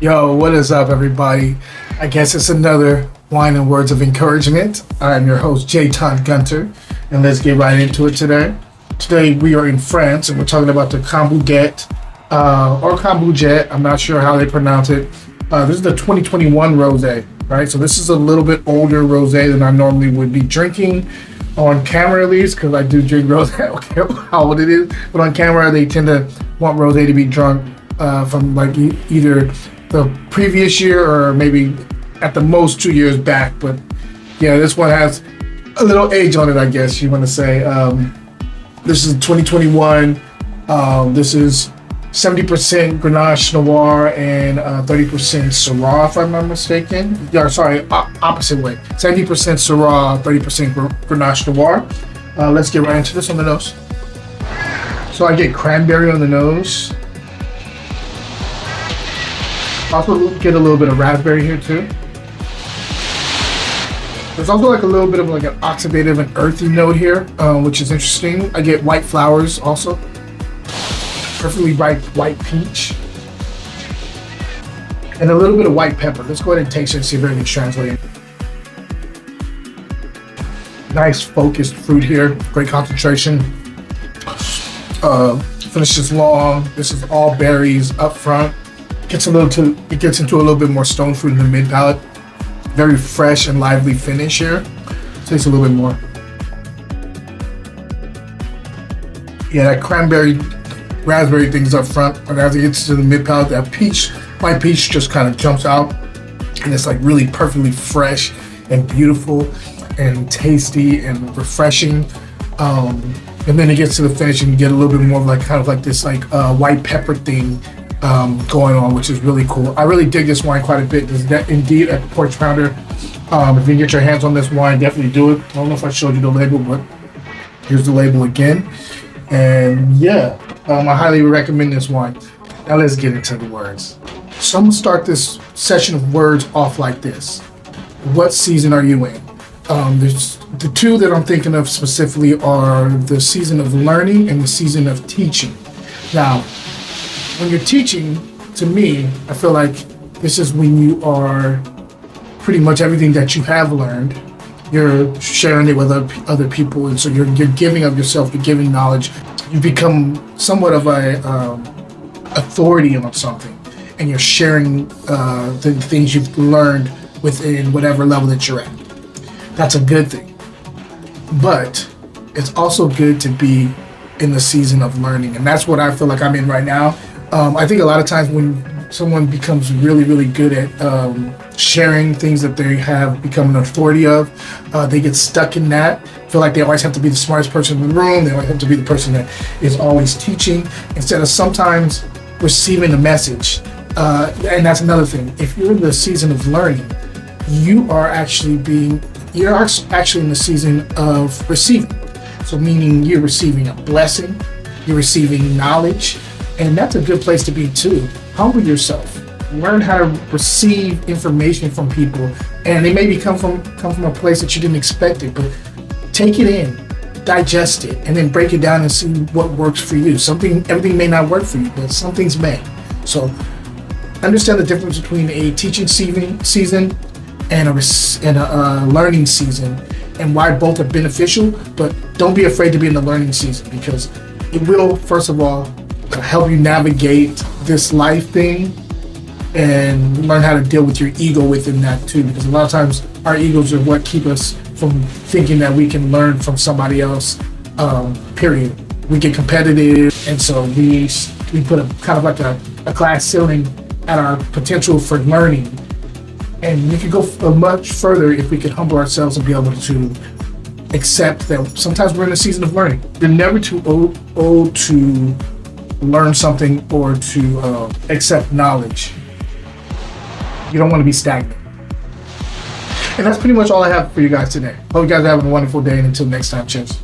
Yo, what is up, everybody? I guess it's another wine and words of encouragement. I'm your host, J. Todd Gunter, and let's get right into it today. Today we are in France, and we're talking about the Cambouget, or Cambouget. I'm not sure how they pronounce it. This is the 2021 rosé, right? So this is a little bit older rosé than I normally would be drinking on camera, at least, because I do drink rosé. I don't care how old it is, but on camera they tend to want rosé to be drunk from like either the previous year or maybe at the most 2 years back. But yeah, this one has a little age on it, I guess you want to say. This is 2021. This is 70% Grenache Noir and 30% Syrah, if I'm not mistaken. Yeah, sorry, opposite way. 70% Syrah, 30% Grenache Noir. Let's get right into this on the nose. So I get cranberry on the nose. Also get a little bit of raspberry here too. There's also like a little bit of like an oxidative and earthy note here, which is interesting. I get white flowers also. Perfectly ripe white peach. And a little bit of white pepper. Let's go ahead and taste it and see if everything's translating. Nice focused fruit here, great concentration. Finishes long. This is all berries up front. It gets into a little bit more stone fruit in the mid palate. Very fresh and lively finish here. Tastes a little bit more. Yeah, that cranberry, raspberry things up front, but as it gets to the mid palate, that peach, white peach just kind of jumps out, and it's like really perfectly fresh and beautiful and tasty and refreshing. And then it gets to the finish and you get a little bit more of like kind of like this like white pepper thing going on, which is really cool. I really dig this wine quite a bit. This is indeed a Porch Pounder. If you can get your hands on this wine, definitely do it. I don't know if I showed you the label, but here's the label again. And yeah, I highly recommend this wine. Now let's get into the words. So I'm gonna start this session of words off like this. What season are you in? There's the two that I'm thinking of specifically are the season of learning and the season of teaching. Now, when you're teaching, to me, I feel like this is when you are pretty much everything that you have learned, you're sharing it with other people, and so you're giving of yourself, you're giving knowledge. You become somewhat of a authority on something, and you're sharing the things you've learned within whatever level that you're at. That's a good thing. But it's also good to be in the season of learning, and that's what I feel like I'm in right now. I think a lot of times when someone becomes really, really good at sharing things that they have become an authority of, they get stuck in that. Feel like they always have to be the smartest person in the room. They always have to be the person that is always teaching instead of sometimes receiving a message. And that's another thing. If you're in the season of learning, you're actually in the season of receiving. So meaning you're receiving a blessing, you're receiving knowledge, and that's a good place to be too. Humble yourself. Learn how to receive information from people, and they maybe come from a place that you didn't expect it, but take it in, digest it, and then break it down and see what works for you. Everything may not work for you, but some things may. So understand the difference between a teaching season and a learning season, and why both are beneficial. But don't be afraid to be in the learning season, because it will, first of all, help you navigate this life thing and learn how to deal with your ego within that too, because a lot of times our egos are what keep us from thinking that we can learn from somebody else, period. We get competitive, and so we put a kind of like a glass ceiling at our potential for learning. And we could go much further if we could humble ourselves and be able to accept that sometimes we're in a season of learning. You're never too old to learn something or to accept knowledge. You don't want to be stagnant. And that's pretty much all I have for you guys today. Hope you guys are having a wonderful day, and until next time, cheers.